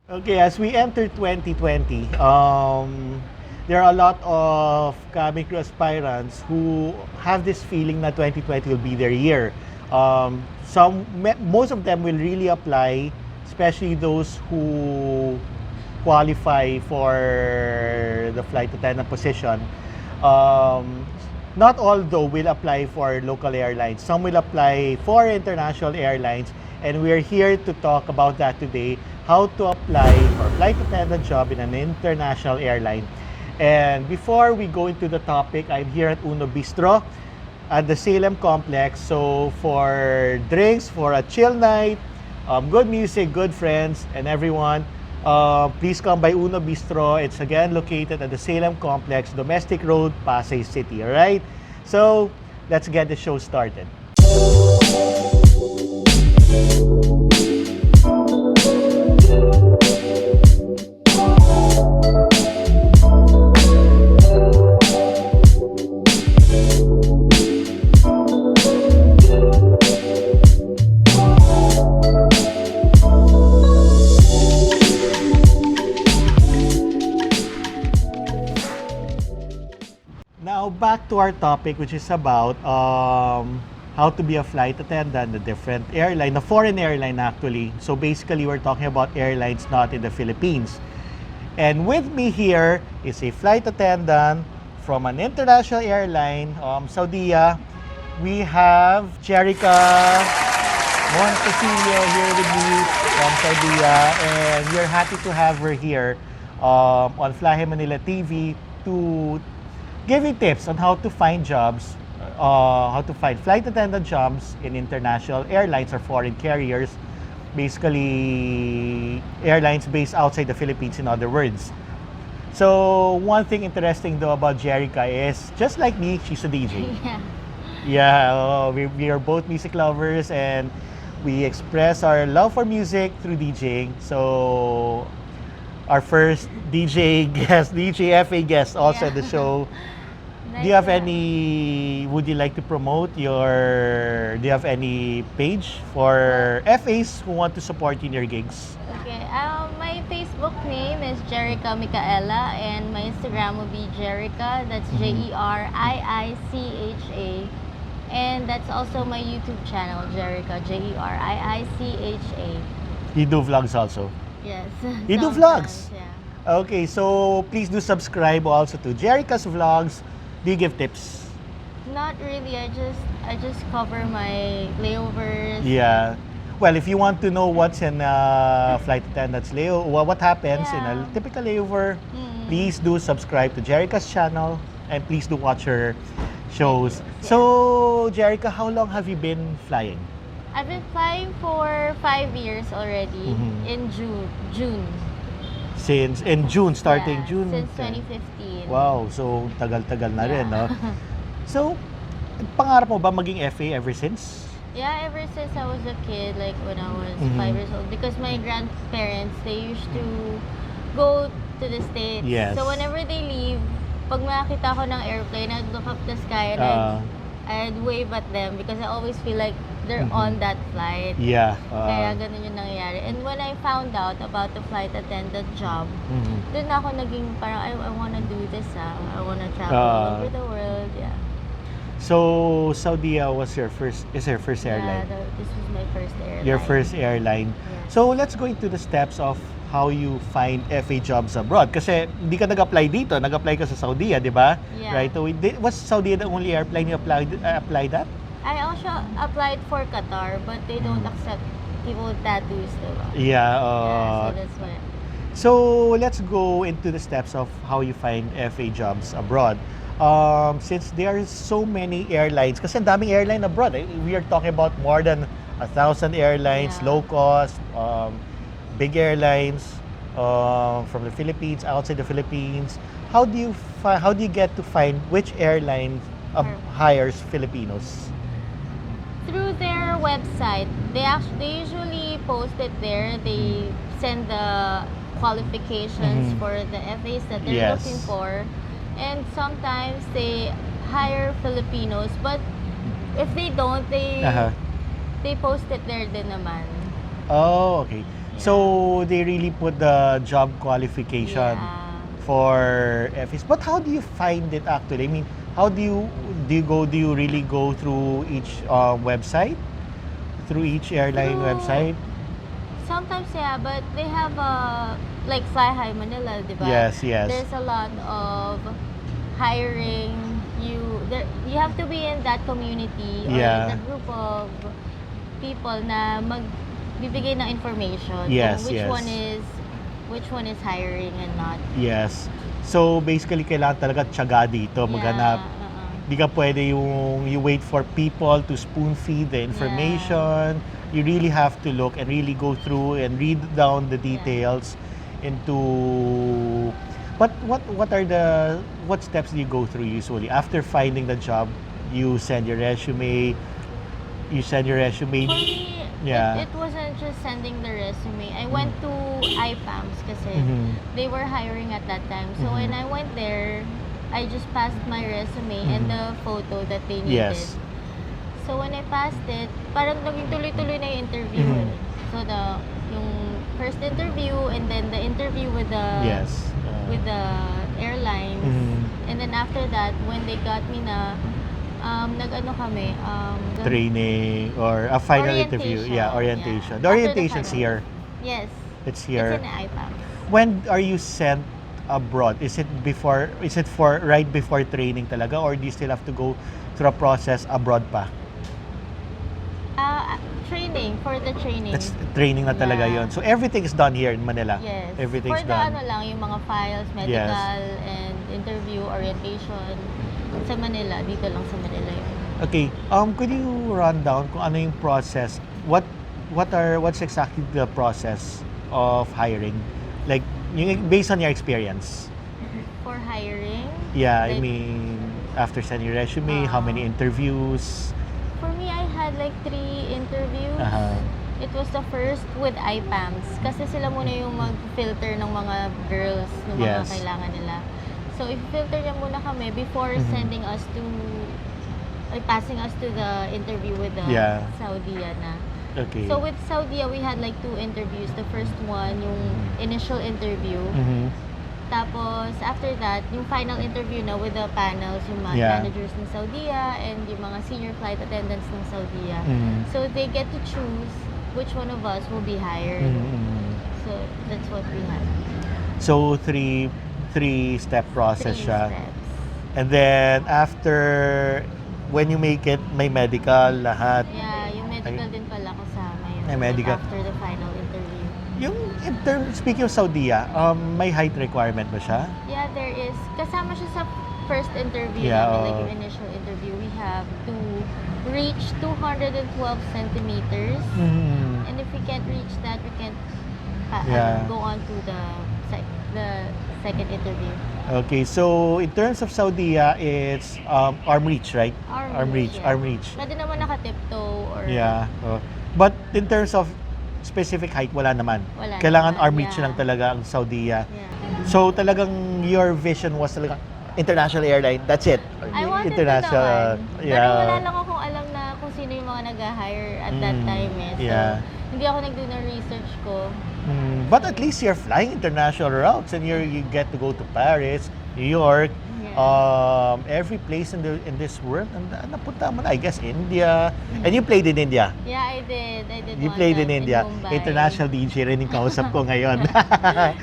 Okay, as we enter 2020, there are a lot of cabin crew aspirants who have this feeling that 2020 will be their year. Most of them will really apply, especially those who qualify for the flight attendant position. Um, Not all though will apply for local airlines. Some will apply for international airlines, and we're here to talk about that today, how to apply for a flight attendant job in an international airline. And before we go into the topic, I'm here at Uno Bistro at the Salem Complex. So for drinks, for a chill night, good music, good friends, and everyone, please come by Uno Bistro. It's again located at the Salem Complex, Domestic Road, Pasay City. All right? So let's get the show started. Now back to our topic, which is about how to be a flight attendant, the different airline, the foreign airline actually. So basically, we're talking about airlines not in the Philippines. And with me here is a flight attendant from an international airline, Saudia. We have Jerica Montecillo here with me from Saudia, and we're happy to have her here on Flyhigh Manila TV to give you tips on how to find jobs, how to find flight attendant jobs in international airlines or foreign carriers, basically airlines based outside the Philippines, in other words. So one thing interesting though about Jerica is, just like me, she's a DJ. Yeah. Yeah, we are both music lovers, and we express our love for music through DJing. So our first DJ guest, DJ FA guest also at the show. Nice Do you have to would you like to promote do you have any page for FAs who want to support you in your gigs? Okay. My Facebook name is Jerica Micaela, and my Instagram will be Jerica. That's Jeriiicha. And that's also my YouTube channel, Jerica, Jeriiicha. You do vlogs also? Yes. You do sometimes, vlogs? Yeah. Okay, so please do subscribe also to Jerica's vlogs. Do you give tips? Not really. I just cover my layovers. Yeah. Well, if you want to know what's in flight attendant's layover, what happens in a Yeah. typical layover, Mm. please do subscribe to Jerica's channel, and please do watch her shows. Yeah. So, Jerica, how long have you been flying? I've been flying for 5 years already. Mhm. In June. Since in June, starting Yeah, June. Since 10. 2015. Wow, so tagal-tagal na rin, no? Yeah. So, pangarap mo ba maging FA ever since? Yeah, ever since I was a kid, like when I was Mhm. 5 years old, because my grandparents, they used to go to the States. Yes. So whenever they leave, pag makakita ko ng airplane, I'd look up the sky and I'd wave at them because I always feel like they're Mhm. on that flight. Yeah. Kaya ganun yung nangyayari. And when I found out about the flight attendant job, Mhm. doon ako naging parang, I wanna do this, I wanna travel all over the world, yeah. So, Saudia is your first airline? Yeah, this was my first airline. Your first airline. Yes. So, let's go into the steps of how you find FA jobs abroad. Kasi hindi ka nag-apply dito, nag-apply ka sa Saudi, di ba? Yeah. Right away. Was Saudi the only airplane you applied at? I also applied for Qatar, but they don't accept people with tattoos, diba? Yeah. Yeah, so that's why. So, let's go into the steps of how you find FA jobs abroad. Since there are so many airlines, kasi ang daming airline abroad. We are talking about more than 1,000 airlines, Yeah. low cost, big airlines from the Philippines, outside the Philippines. How do you get to find which airline hires Filipinos? Through their website, they usually post it there. They send the qualifications Mhm. for the FAs that they're Yes. looking for, and sometimes they hire Filipinos. But if they don't, Uh-huh. they post it there din naman. Oh, okay. So they really put the job qualification Yeah. for FS. But how do you find it actually? I mean, how do you really go through each website? Through each airline Through- website? Sometimes, yeah, but they have like Flyhigh Manila, di ba? Yes, yes. There's a lot of hiring. You have to be in that community or Yeah. in that group of people na magbibigay ng information Yes, kung yes. which one is hiring and not. Yes. So basically kailangan talaga tiyaga dito maghanap. Di ka pwede you wait for people to spoon feed the information. You really have to look and really go through and read down the details into. But what steps do you go through usually after finding the job? You send your resume. For me, Yeah. it wasn't just sending the resume. I went to IPAMS kasi Mhm. they were hiring at that time. So when I went there, I just passed my resume and the photo that they needed. Yes. So when I passed it, parang naging tuloy-tuloy na yung interview. Mhm. So yung first interview and then the interview with the Yes. with the airlines. Mhm. And then after that, when they got me na nag-ano kami, Training or a final interview. Orientation, Yeah, orientation. yeah. The After the orientation's final. here. Yes. It's here. It's in IPAM. When are you sent abroad? Is it for right before training talaga or do you still have to go through a process abroad pa? Training, for the training. That's training na talaga Yeah. yon. So everything is done here in Manila. Yes. Everything's For the done. ano lang, yung mga files, medical, and interview, orientation. Sa Manila, dito lang sa Manila yun. Okay. Could you run down kung ano yung process? What's exactly the process of hiring? Like based on your experience. For hiring, Yeah, I like, mean after sending your resume, how many interviews? for me, I had like 3 interviews. Uh-huh. It was the first with IPAMS. Kasi sila muna yung mag-filter ng mga girls, ng mga Yes. kailangan nila. So, if-filter niya muna kami before sending us to, passing us to the interview with the Yeah. Saudia na. Okay. So, with Saudia, we had like 2 interviews. The first one, yung initial interview. Mhm. Tapos, after that, yung final interview na with the panels, yung mga Yeah. managers ng Saudia and yung mga senior flight attendants ng Saudia. Mhm. So, they get to choose which one of us will be hired. Mhm. So, that's what we had. So three-step process 3 siya. steps. And then after when you make it, may medical lahat. Yeah, yung medical din pala kasama yun. May medical. After the final interview. Yung speaking of Saudi, may height requirement ba siya? Yeah, there is. Kasama siya sa first interview Yeah, namin, like oo. yung initial interview. We have to reach 212 centimeters. Mhm. And if we can't reach that, we can't Yeah. go on to the second interview. Okay, so in terms of Saudi, it's arm reach, right? Arm reach. Pwede naman nakatiptoe or Yeah. But in terms of specific height, wala naman. Wala Kailangan naman, arm reach yeah. lang talaga ang Saudi. Yeah. So talagang your vision was talaga international airline. That's it. I wanted international. to naman. Pero wala lang akong alam na kung sino yung mga nag-hire at that time eh. So, Yeah. hindi ako nag-do ng research ko. But at least you're flying international routes and you get to go to Paris, New York, Yeah. every place in this world. And napunta mo na, I guess, India. And you played in India. Yeah, I did. You one played time in India. Mumbai. International DJ rin yung kausap ko ngayon.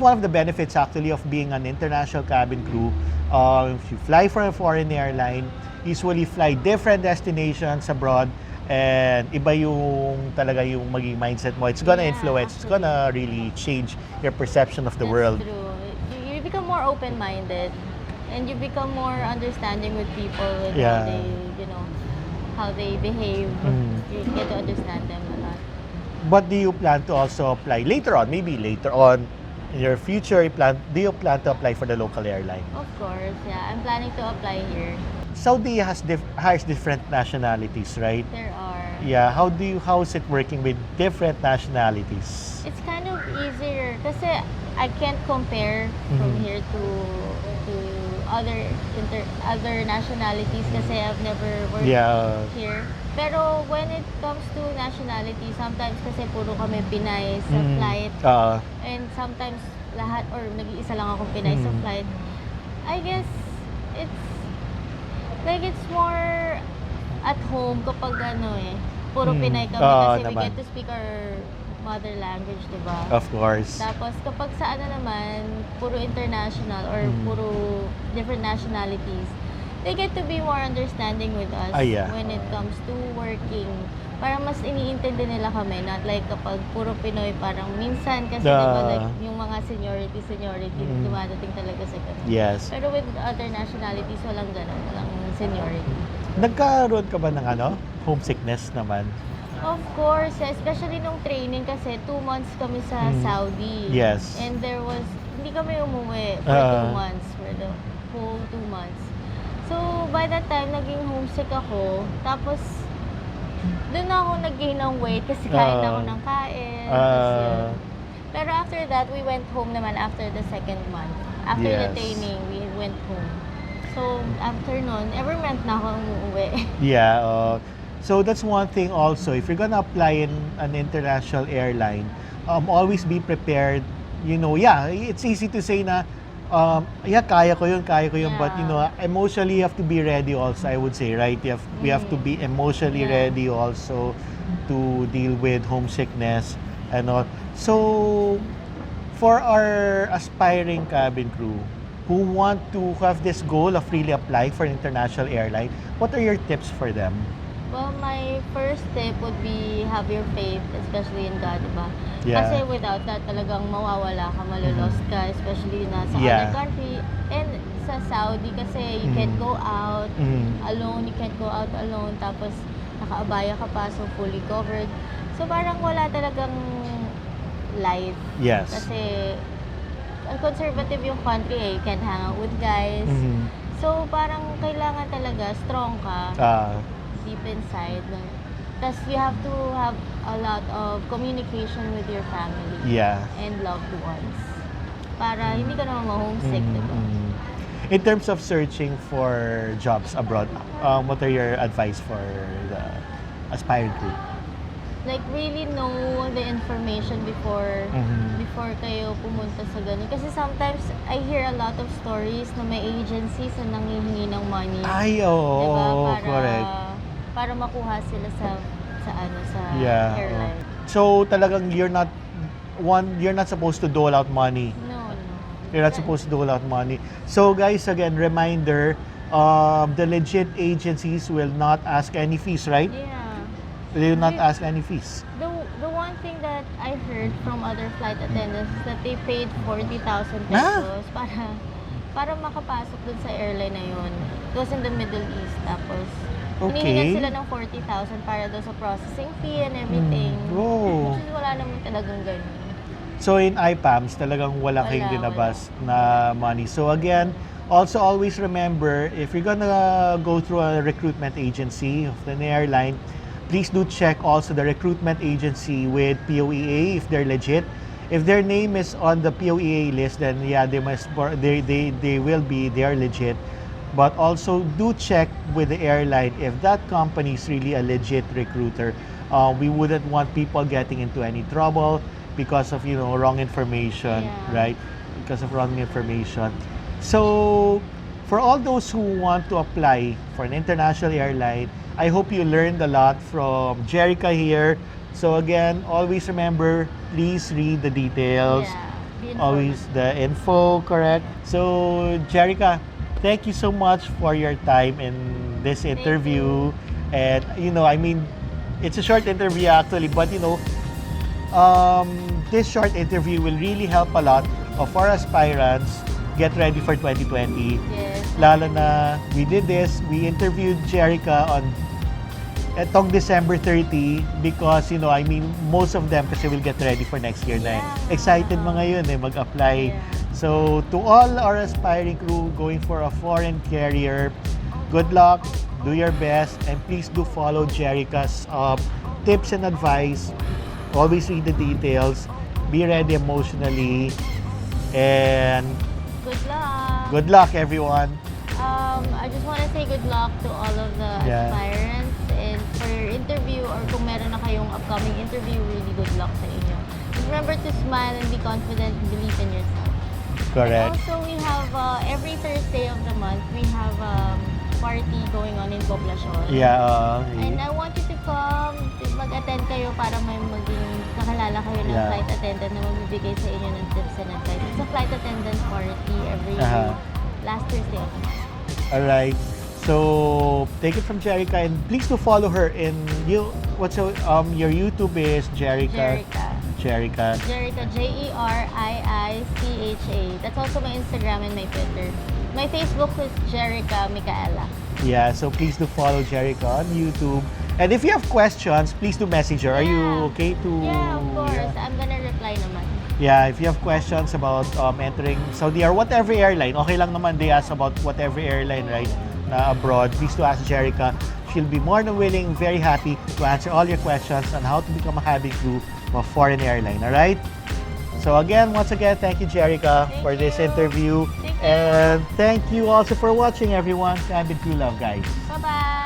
One of the benefits actually of being an international cabin crew, if you fly for a foreign airline, usually fly different destinations abroad, and iba yung talaga yung maging mindset mo. It's gonna Yeah, influence, it's actually. gonna really change your perception of the That's world. true. You become more open-minded and you become more understanding with people and Yeah. how they behave. You get to understand them a lot. But do you plan to also apply later on, maybe later on in your future, do you plan to apply for the local airline? Of course, yeah. I'm planning to apply here. Saudi hires different nationalities, right? There are. Yeah, how is it working with different nationalities? It's kind of easier Kasi I can't compare from Mhm. here to other nationalities kasi I've never worked Yeah. here. Pero when it comes to nationality, sometimes kasi puro kami Pinay sa Mm. flight. Oo. And sometimes lahat or nag-iisa lang akong Pinay sa Mm. flight. I guess it's like it's more at home kapag puro Pinay kami kasi we naman. get to speak our mother language, diba? Of course. Tapos kapag sa naman, puro international or puro different nationalities, they get to be more understanding with us Yeah. when it comes to working. Parang mas iniintindi nila kami, not like kapag puro Pinoy, parang minsan kasi diba, like yung mga seniority dumadating talaga sa ganun. Yes. Pero with other nationalities, walang ganun, walang seniority. Nagkaroon ka ba ng homesickness naman? Of course, especially nung training kasi 2 months kami sa Saudi. Yes. And hindi kami umuwi for 2 months, for the whole 2 months. So, by that time, naging homesick ako. Tapos, doon ako nag-gain ng weight kasi kain ako ng kain. Tapos yun. Pero after that, we went home naman after the 2nd month. After the Yes. training, we went home. So, after nun, every month na ako umuwi. Yeah. So that's one thing also. If you're gonna apply in an international airline, always be prepared. It's easy to say na, kaya ko yun. But emotionally, you have to be ready also, I would say, right? We have to be emotionally ready also to deal with homesickness and all. So, for our aspiring cabin crew who want to have this goal of really applying for an international airline, what are your tips for them? Well, my first tip would be have your faith, especially in God, diba? Yeah. Kasi without that, talagang mawawala ka, malulost ka, especially na sa Yeah. other country. And sa Saudi kasi, you can't go out alone, you can't go out alone, tapos nakaabaya ka pa, so fully covered. So parang wala talagang life. Yes. Kasi conservative yung country you can't hang out with guys. So parang kailangan talaga strong ka. Deep inside. Tapos you have to have a lot of communication with your family and loved ones. Para hindi ka naman ma-homesick, diba? In terms of searching for jobs abroad, what are your advice for the aspiring crew? Like really know the information before kayo pumunta sa ganun. Kasi sometimes I hear a lot of stories na may agencies na nanghihingi ng money. Ay, oo. Diba? Correct. Para makuha sila sa airline. So talagang you're not supposed to dole out money. No. You're not supposed to dole out money. So guys, again, reminder, the legit agencies will not ask any fees, right? Yeah. They will not ask any fees. The one thing that I heard from other flight attendants is that they paid 40,000 pesos para makapasok dun sa airline na yun. It was in the Middle East. Tapos, hinihingan sila ng 40,000 para doon sa processing fee and everything. Which is wala naman talagang ganun. So in IPAMS, talagang wala kayong dinabas na money. So again, also always remember, if you're gonna go through a recruitment agency of an airline, please do check also the recruitment agency with POEA if they're legit. If their name is on the POEA list, then they are legit. But also do check with the airline if that company is really a legit recruiter. We wouldn't want people getting into any trouble because of wrong information, right? Because of wrong information. So for all those who want to apply for an international airline, I hope you learned a lot from Jerica here. So again, always remember, please read the details. Always the info, correct? So Jerica, thank you so much for your time in this interview. And it's a short interview actually, but this short interview will really help a lot of our aspirants get ready for 2020. Yes. Lalo na we did this, we interviewed Jerica on etong December 30 because most of them kasi will get ready for next year na. Excited mga yun mag-apply. So to all our aspiring crew going for a foreign carrier, good luck, do your best, and please do follow Jerica's tips and advice. Always read the details be ready emotionally, and Good luck. everyone. I just want to say good luck to all of the aspirants and for your interview, or kung meron na kayong upcoming interview, really good luck sa inyo. Just remember to smile and be confident and believe in yourself. Correct. And also, we have every Thursday of the month, we have party going on in Poblacion. Yeah. And I want you to come, mag-attend kayo para may maging nakalala kayo ng flight attendant na magbibigay sa inyo ng tips and advice. It's a flight attendant party every last Thursday of the month. Alright. So take it from Jerica, and please do follow her in your YouTube is Jerica. Jerica, Jericha. That's also my Instagram and my Twitter. My Facebook is Jerica Micaela. Yeah, so please do follow Jerica on YouTube. And if you have questions, please do message her. Are you okay to? Yeah, of course. I'm gonna reply naman. Yeah, if you have questions about entering Saudi or whatever airline, okay lang naman they ask about whatever airline, right, na abroad, please do ask Jerica. She'll be more than willing, very happy to answer all your questions on how to become a cabin crew of a foreign airline, alright? So once again, thank you, Jerica, for this interview. And thank you also for watching, everyone. Cabin Crew Love, guys. Bye-bye!